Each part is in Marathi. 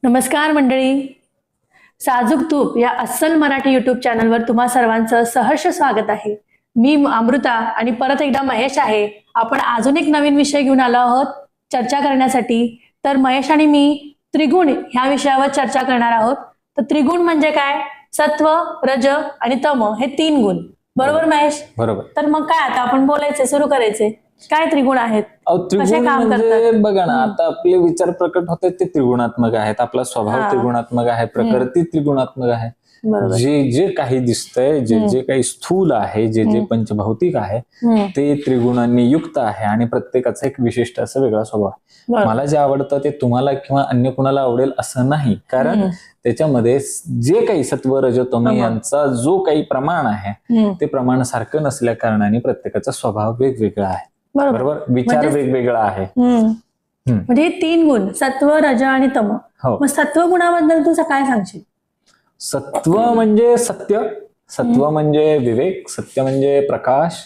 नमस्कार मंडळी. साजूक तूप या अस्सल मराठी युट्यूब चॅनलवर तुम्हा सर्वांचं सहर्ष स्वागत आहे. मी अमृता आणि परत एकदा महेश आहे. आपण अजून एक नवीन विषय घेऊन आलो आहोत चर्चा करण्यासाठी. तर महेश आणि मी त्रिगुण ह्या विषयावर चर्चा करणार आहोत. तर त्रिगुण म्हणजे काय? सत्व, रज आणि तम हे 3 गुण. बरोबर महेश? बरोबर. तर मग काय आता आपण बोलायचे, सुरू करायचे. काय त्रिगुण आहेत? त्रिगुण म्हणजे बघा ना, आता आपले विचार प्रकट होतात ते त्रिगुणात्मक आहेत. आपला स्वभाव त्रिगुणात्मक आहे, प्रकृती त्रिगुणात्मक आहे. जे जे काही दिसतंय, जे जे काही स्थूल आहे, जे जे पंचभौतिक आहे ते त्रिगुणांनी युक्त आहे आणि प्रत्येकाचा एक विशिष्ट असं वेगळा स्वभाव. मला जे आवडतं ते तुम्हाला किंवा अन्य कुणाला आवडेल असं नाही, कारण त्याच्यामध्ये जे काही सत्व रज तम यांचा जो काही प्रमाण आहे ते प्रमाण सारखं नसल्या कारणाने प्रत्येकाचा स्वभाव वेगवेगळा आहे. बरोबर. विचार वेगवेगळा आहे. म्हणजे 3 गुण सत्व, रज आणि तम. मग सत्व गुणाबद्दल तू काय सांगशील? सत्व म्हणजे सत्य, सत्व म्हणजे विवेक, सत्य म्हणजे प्रकाश,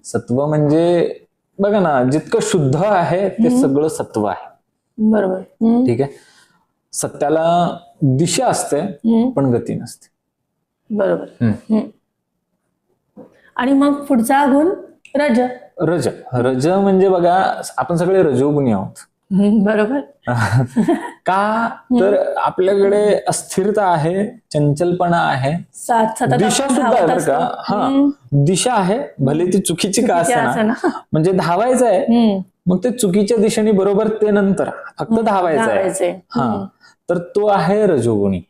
सत्व म्हणजे बघा ना, जितकं शुद्ध आहे ते सगळं सत्व आहे. बरोबर. ठीक आहे. सत्याला दिशा असते पण गती नसते. बरोबर. आणि मग पुढचा गुण रज. रज रज म्हणजे बघा, आपण सगळे रजोगुणी आहोत. बरोबर. का तर आपल्याकडे अस्थिरता आहे, चंचलपणा आहे, दिशा सुद्धा आहे बरं का. दिशा आहे, भले ती चुकीची का असेना, म्हणजे धावायचं आहे, मग ते चुकीच्या दिशेने बरोबर ते नंतर फक्त धावायचं आहे. तर तो आहे रजोगुणी.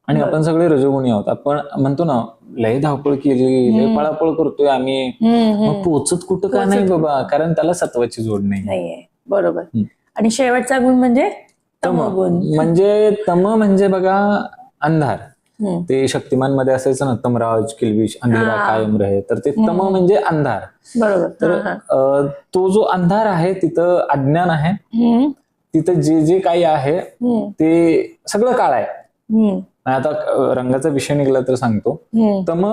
आणि आपण सगळे रजोगुणी आहोत. आपण म्हणतो ना, लय धावपळ केली, लय पळापळ करतोय आम्ही, मग पोचत कुठं का नाही बाबा, कारण त्याला सत्वाची जोड नाही. बरोबर. आणि शेवटचा गुण म्हणजे तमगुण. म्हणजे तम म्हणजे बघा अंधार. ते शक्तिमान मध्ये असायचं ना, तमराज किलबिश अंधेरा कायम रहे, तर ते तम म्हणजे अंधार. बरोबर. तर तो जो अंधार आहे तिथं अज्ञान आहे, तिथं जे जे काही आहे ते सगळं काळ आहे. आता रंगाचा विषय निघाला तर सांगतो. तम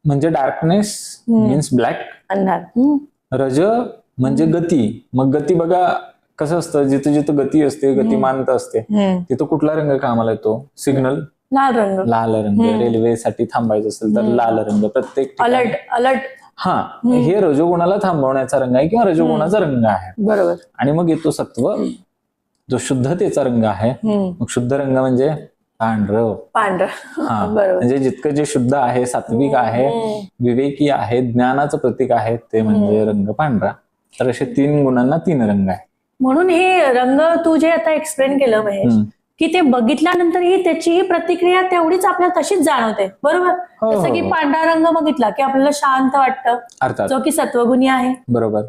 म्हणजे डार्कनेस, मीन्स ब्लॅक, अंधार. रज म्हणजे गती. मग गती बघा कसं असतं, जिथं जिथं गती असते, गतिमानता असते, तिथं कुठला रंग कामाला येतो? सिग्नल, लाल रंग. लाल रंग. रेल्वेसाठी थांबायचं असेल तर लाल रंग. प्रत्येक अलर्ट. हे रजोगुणाला थांबवण्याचा रंग आहे किंवा रजोगुणाचा रंग आहे. बरोबर. आणि मग येतो सत्व, जो शुद्धतेचा रंग आहे. मग शुद्ध रंग म्हणजे पांढरं. म्हणजे जितकं जे शुद्ध आहे, सात्विक आहे, विवेकी आहे, ज्ञानाचं प्रतीक आहे, ते म्हणजे रंग पांढरा. तर असे 3 गुणांना 3 रंग आहे. म्हणून हे रंग तू जे आता एक्सप्लेन केलं महेश, की ते बघितल्यानंतरही त्याची प्रतिक्रिया तेवढीच आपल्याला तशीच जाणवते. बरोबर. जसं की पांढरा रंग बघितला की आपल्याला शांत वाटतं, जो की सत्वगुणी आहे. बरोबर.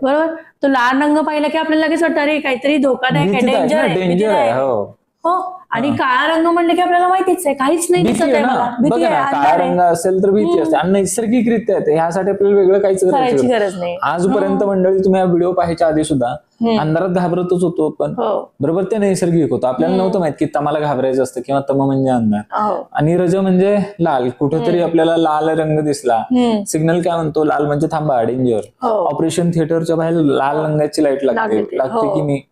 तो लाल रंग पाहिला की आपल्याला लगेच वाटतं अरे काहीतरी धोकादायक आहे, डेंजर आहे. हो. आणि काळा रंग म्हणले की आपल्याला माहितीच आहे, काहीच नाही दिसत आहे मला, भीती आहे. काळा रंग असेल तर भीती असते आणि नैसर्गिकरित्या येते, ह्यासाठी आपल्याला वेगळं काहीच करायची गरज नाही. आजपर्यंत मंडळी तुम्ही हा व्हिडिओ पाहायच्या आधी सुद्धा अंधारात घाबरतच होतो, पण बरोबर ते नैसर्गिक होतं. आपल्याला नव्हतं माहित की तमाला घाबरायचं असतं किंवा तम म्हणजे अंधार आणि रज म्हणजे लाल. कुठेतरी आपल्याला लाल रंग दिसला, सिग्नल काय म्हणतो, लाल म्हणजे थांबा, डेंजर. ऑपरेशन थिएटरच्या बाहेर लाल रंगाची लाईट लागते की नाही.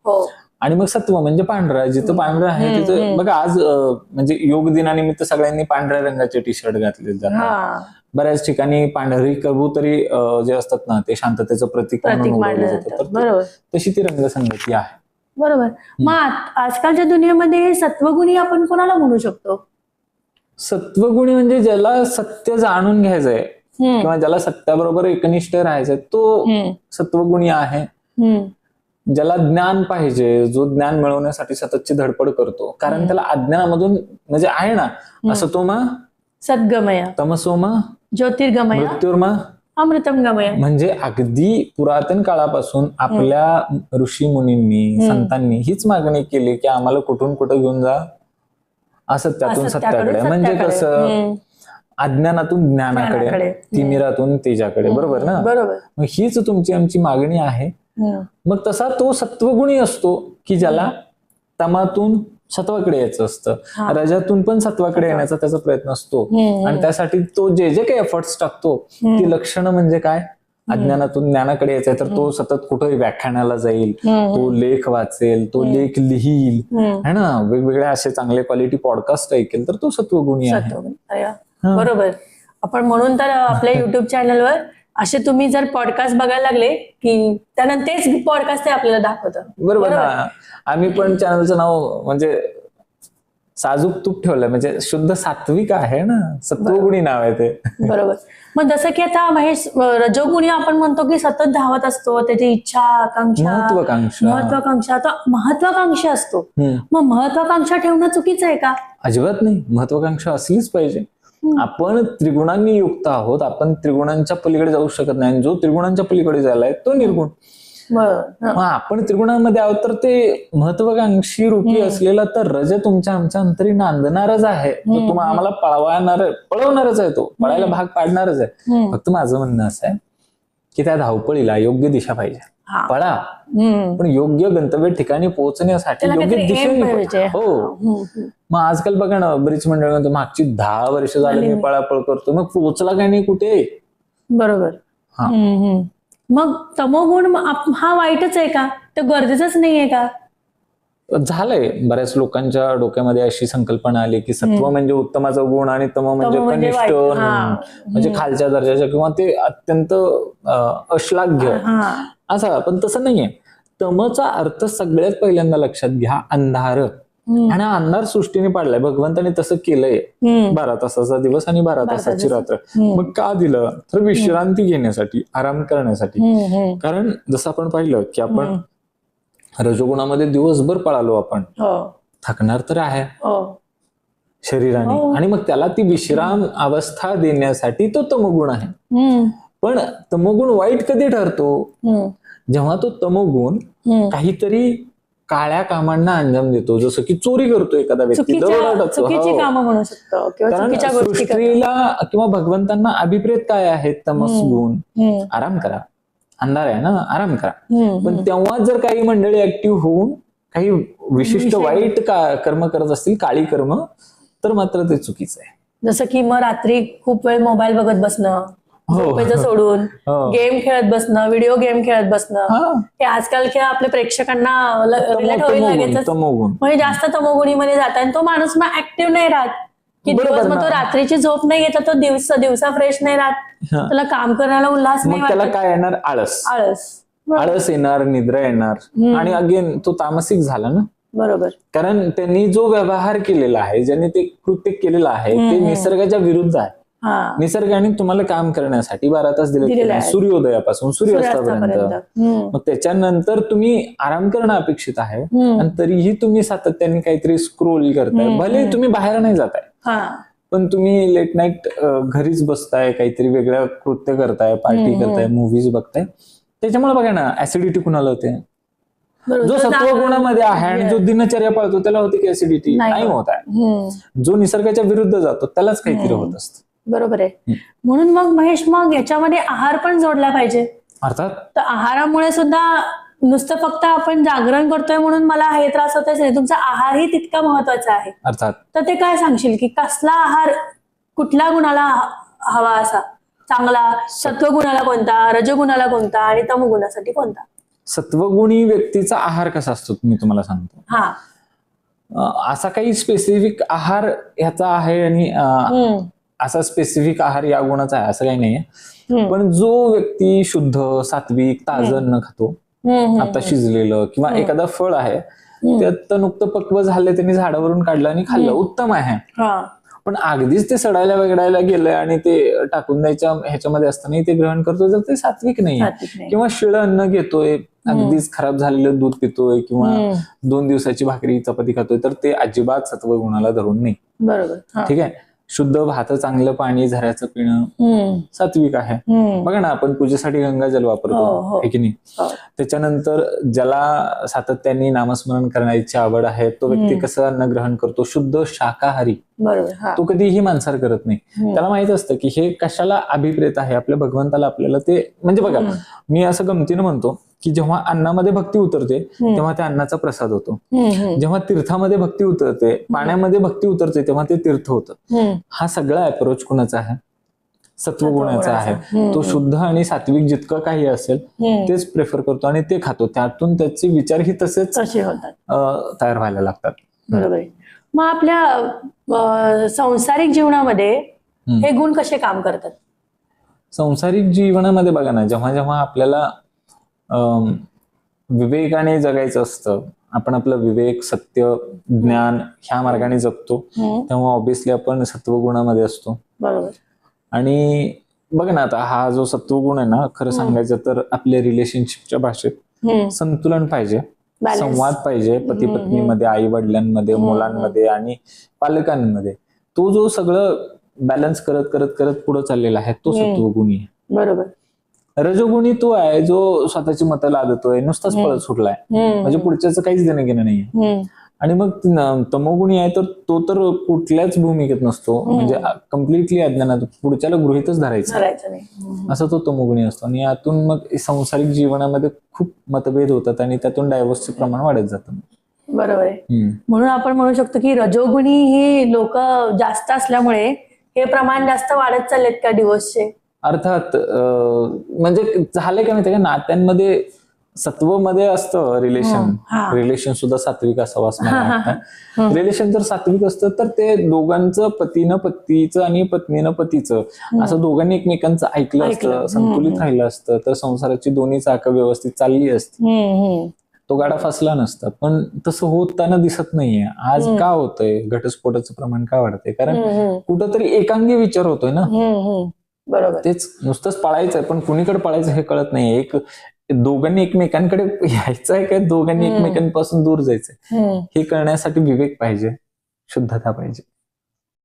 आणि मग सत्व म्हणजे पांढरा. जिथं पांढरं आहे तिथं बघा, आज म्हणजे योग दिनानिमित्त सगळ्यांनी पांढऱ्या रंगाचे टी शर्ट घातले जातात. बऱ्याच ठिकाणी पांढरी कबुतरी जे असतात ना, ते शांततेचं प्रतीक मानलं जातं. तशी ती रंगसंगती आहे. बरोबर. मग आजकालच्या दुनियेमध्ये सत्वगुणी आपण कोणाला म्हणू शकतो? सत्वगुणी म्हणजे ज्याला सत्य जाणून घ्यायचंय किंवा ज्याला सत्याबरोबर एकनिष्ठ राहायचंय, तो सत्वगुणी आहे. ज्याला ज्ञान पाहिजे, जो ज्ञान मिळवण्यासाठी सततची धडपड करतो, कारण त्याला अज्ञानामधून म्हणजे आहे ना, असतोमा सद्गमय, तमसोमा ज्योतिर्गमय, मृत्युर्मा अमृतंगमय. म्हणजे अगदी पुरातन काळापासून आपल्या ऋषी मुनींनी, संतांनी हीच मागणी केली की आम्हाला कुठून कुठं घेऊन जा, असत्यातून सत्याकडे. म्हणजे कसं, अज्ञानातून ज्ञानाकडे, तिमिरातून तेजाकडे. बरोबर ना. मग हीच तुमची आमची मागणी आहे. मग तसा तो सत्वगुणी असतो की ज्याला तमातून सत्वाकडे यायचं असतं, रजातून पण सत्वाकडे येण्याचा त्याचा प्रयत्न असतो. आणि त्यासाठी तो जे जे काही एफर्ट्स टाकतो, ती लक्षणं म्हणजे काय, अज्ञानातून ज्ञानाकडे यायचंय तर तो सतत कुठेही व्याख्यानाला जाईल, तो लेख वाचेल, तो लेख लिहील, है ना, वेगवेगळे असे चांगले क्वालिटी पॉडकास्ट ऐकेल, तर तो सत्वगुणी आहे. बरोबर. आपण म्हणून तर आपल्या युट्यूब चॅनलवर असे तुम्ही जर पॉडकास्ट बघायला लागले की त्यानंतर तेच पॉडकास्ट ते आपल्याला दाखवतं. बरोबर ना. आम्ही पण चॅनलचं नाव म्हणजे साजूक तूप ठेवलंय, म्हणजे शुद्ध सात्विक आहे ना, सत्वगुणी नाव आहे ते. बरोबर. मग जसं की आता महेश, रजोगुणी आपण म्हणतो की सतत धावत असतो, त्याची इच्छा, आकांक्षा, महत्वाकांक्षा महत्वाकांक्षा असतो. मग महत्वाकांक्षा ठेवणं चुकीचं आहे का? अजिबात नाही, महत्वाकांक्षा असलीच पाहिजे. आपण त्रिगुणांनी युक्त आहोत, आपण त्रिगुणांच्या पलीकडे जाऊ शकत नाही. जो त्रिगुणांच्या पलीकडे जायलाय तो निर्गुण. मग आपण त्रिगुणांमध्ये आहोत तर ते महत्वाकांक्षी रूपी असलेला तर रज तुमच्या आमच्या अंतरी नांदणारच आहे. तो तुम्हाला आम्हाला पळवणारच आहे, तो पळायला भाग पाडणारच आहे. फक्त माझं म्हणणं असं आहे की त्या धावपळीला योग्य दिशा पाहिजे. पळा, पण योग्य गंतव्य ठिकाणी पोहोचण्यासाठी योग्य दिशेने. हो. मग आजकाल बघा ना, बरीच मंडळ म्हणतो मागची 10 वर्ष झाली मी पळापळ करतो, मग पोहोचला काही नाही कुठे. बरोबर. मग तमोगुण हा वाईटच आहे का? ते गरजेचंच नाहीये का? झालंय, बऱ्याच लोकांच्या डोक्यामध्ये अशी संकल्पना आली की सत्व म्हणजे उत्तमाचा गुण आणि तम म्हणजे कनिष्ठ, म्हणजे खालच्या दर्जाच्या किंवा ते अत्यंत अश्लाघ्य असं. पण तसं नाहीये. तमचा अर्थ सगळ्यात पहिल्यांदा लक्षात घ्या, अंधार. आणि अंधार सृष्टीने पाडलाय, भगवंताने तसं केलंय. 12 तासाचा दिवस आणि 12 तासाची रात्र. मग का दिलं? तर विश्रांती घेण्यासाठी, आराम करण्यासाठी. कारण जसं आपण पाहिलं की आपण रजोगुणामध्ये दिवसभर पळालो, आपण थकणार तर आहे शरीराने, आणि मग त्याला ती विश्राम अवस्था देण्यासाठी तो तमोगुण आहे. पण तमोगुण वाईट कधी ठरतो? जेव्हा तो तमोगुण काहीतरी काळ्या कामांना अंजाम देतो, जसं की चोरी करतो एखादा व्यक्ती, कारण सृष्टीला किंवा भगवंतांना अभिप्रेत काय आहे? तमस गुण. आराम करा, अंधार आहे ना, आराम करा. पण तेव्हा जर काही मंडळी ऍक्टिव्ह होऊन काही विशिष्ट वाईट कर्म करत असतील, काळी कर्म, तर मात्र ते चुकीचं आहे. जसं की मग रात्री खूप वेळ मोबाईल बघत बसणं, झोपेचं सोडून गेम खेळत बसणं, व्हिडिओ गेम खेळत बसणं, हे आजकालच्या आपल्या प्रेक्षकांना रिलेट होईल लगेच. म्हणजे जास्त तमोगुणीमध्ये जात आणि तो माणूस मग ऍक्टिव्ह नाही राहत की दिवस, मग तो रात्रीची झोप नाही येत, तो दिवसा फ्रेश नाही राहत, त्याला काम करायला उल्हास नाही. त्याला काय येणार? आळस येणार, निद्रा येणार, आणि अगेन तो तामसिक झाला ना. बरोबर. कारण त्यांनी जो व्यवहार केलेला आहे, ज्यांनी ते कृत्य केलेलं आहे, ते निसर्गाच्या विरुद्ध आहे. निसर्गाने तुम्हाला काम करण्यासाठी 12 तास दिले, सूर्योदयापासून सूर्यास्तापर्यंत. मग त्याच्यानंतर तुम्ही आराम करणं अपेक्षित आहे, आणि तरीही तुम्ही सातत्याने काहीतरी स्क्रोल करताय. भले तुम्ही बाहेर नाही जाताय, पण तुम्ही लेट नाईट घरीच बसताय, काहीतरी वेगळं कृत्य करताय, पार्टी करताय, मूव्हीज बघताय. त्याच्यामुळे बघा ना, ऍसिडिटी कुणाला होते? जो सत्वगुणामध्ये आहे आणि जो दिनचर्या पाळतो त्याला होते की ऍसिडिटी? नाही होत आहे. जो निसर्गाच्या विरुद्ध जातो त्यालाच काहीतरी होत असतं. बरोबर आहे. म्हणून मग महेश, मग याच्यामध्ये आहार पण जोडला पाहिजे. अर्थात. तर आहारामुळे सुद्धा नुसतं फक्त आपण जागरण करतोय म्हणून मला हे त्रास होतच नाही, तुमचा आहारही तितका महत्वाचा आहे. अर्थात. तर ते काय सांगशील की कसला आहार कुठल्या गुणाला हवा असा चांगला? सत्वगुणाला कोणता, रजोगुणाला कोणता आणि तमोगुणासाठी कोणता? सत्वगुणी व्यक्तीचा आहार कसा असतो मी तुम्हाला सांगतो. असा काही स्पेसिफिक आहार ह्याचा आहे आणि असा स्पेसिफिक आहार या गुणाचा आहे असं काही नाहीये. पण जो व्यक्ती शुद्ध, सात्विक, ताजं अन्न खातो, आता शिजलेलं किंवा एखादा फळ आहे त्यात नुकतं पक्व झालं, त्यांनी झाडावरून काढलं आणि खाल्लं, उत्तम आहे. पण अगदीच ते सडायला वेगळायला गेलंय आणि ते टाकून द्यायच्या ह्याच्यामध्ये असताना ते ग्रहण करतोय, तर ते सात्विक नाही. किंवा शिळं अन्न घेतोय, अगदीच खराब झालेलं दूध पितोय किंवा 2 दिवसाची भाकरी चपाती खातोय, तर ते अजिबात सत्वगुणाला धरून नाही. बरोबर. ठीक आहे. शुद्ध भात, चांगलं पाणी, झऱ्याचं पिणं सात्विक आहे. बघा ना, आपण पूजेसाठी गंगाजल वापरतो, है की नाही? त्याच्यानंतर ज्याला सातत्याने नामस्मरण करण्याची आवड आहे, तो व्यक्ती कसं अन्न ग्रहण करतो? शुद्ध शाकाहारी. तो कधीही मांसाहार करत नाही. त्याला माहित असतं की हे कशाला अभिप्रेत आहे, आपल्या भगवंताला आपल्याला ते, म्हणजे बघा, मी असं गमतीनं म्हणतो की जेव्हा अन्नामध्ये भक्ती उतरते तेव्हा त्या अन्नाचा प्रसाद होतो. जेव्हा तीर्थामध्ये भक्ती उतरते, पाण्यामध्ये भक्ती उतरते, तेव्हा ते तीर्थ होतं. हा सगळा अप्रोच कुणाचा आहे? सत्वगुणाचा आहे, तो शुद्ध आणि सात्विक जितकं काही असेल तेच प्रेफर करतो आणि ते खातो. त्यातून त्याचे विचारही तसेच तयार व्हायला लागतात. बरोबर आहे. मग आपल्या सांसारिक जीवनामध्ये हे गुण कसे काम करतात? सांसारिक जीवनामध्ये बघा ना, जेव्हा जेव्हा आपल्याला विवेकाने जगायचं असतं, आपण आपलं विवेक, सत्य, ज्ञान ह्या मार्गाने जगतो, तेव्हा ऑब्व्हियसली आपण सत्वगुणामध्ये असतो. बरोबर. आणि बघा ना, आता हा जो सत्वगुण आहे ना, खरं सांगायचं तर आपल्या रिलेशनशिपच्या भाषेत संतुलन पाहिजे, संवाद पाहिजे पती पत्नीमध्ये, आई वडिलांमध्ये, मुलांमध्ये आणि पालकांमध्ये. तो जो सगळं बॅलन्स करत करत करत पुढे चाललेला आहे तो सत्वगुणी आहे. बरोबर. रजोगुणी तो आहे जो स्वतःची मतं लादतोय, नुसताच पळत सुटलाय, म्हणजे पुढच्याचं काहीच देणं घेणं नाहीये. आणि मग तमोगुणी आहे तर तो तर कुठल्याच भूमिकेत नसतो, म्हणजे कम्प्लिटली अज्ञानात, पुढच्याला गृहीतच धरायचं नाही, असं तो तमोगुणी असतो. आणि यातून मग सांसारिक जीवनामध्ये खूप मतभेद होतात आणि त्यातून डायव्होर्सचे प्रमाण वाढत जातं. बरोबर आहे. म्हणून आपण म्हणू शकतो की रजोगुणी ही लोक जास्त असल्यामुळे हे प्रमाण जास्त वाढत चाललेत का डिवोर्सचे? अर्थात म्हणजे झालंय का माहितीये का, नात्यांमध्ये सत्वमध्ये असतं रिलेशन सुद्धा सात्विक असावं असं मला वाटतं. रिलेशन जर सात्विक असतं तर ते दोघांचं, पतीनं पतीचं आणि पत्नीनं पतीचं, असं दोघांनी एकमेकांचं ऐकलं असतं, संतुलित राहिलं असतं, तर संसाराची दोन्ही चाकं व्यवस्थित चालली असती, तो गाडा फसला नसता. पण तसं होताना दिसत नाहीये. आज का होतंय? घटस्फोटाचं प्रमाण का वाढतंय? कारण कुठंतरी एकांगी विचार होतोय ना. बरोबर. तेच नुसतंच पळायचंय, पण कुणीकडे पळायचं हे कळत नाहीये. एक दोघांनी एकमेकांकडे यायचं आहे काय दोघांनी एकमेकांपासून दूर जायचंय हे कळण्यासाठी विवेक पाहिजे, शुद्धता पाहिजे.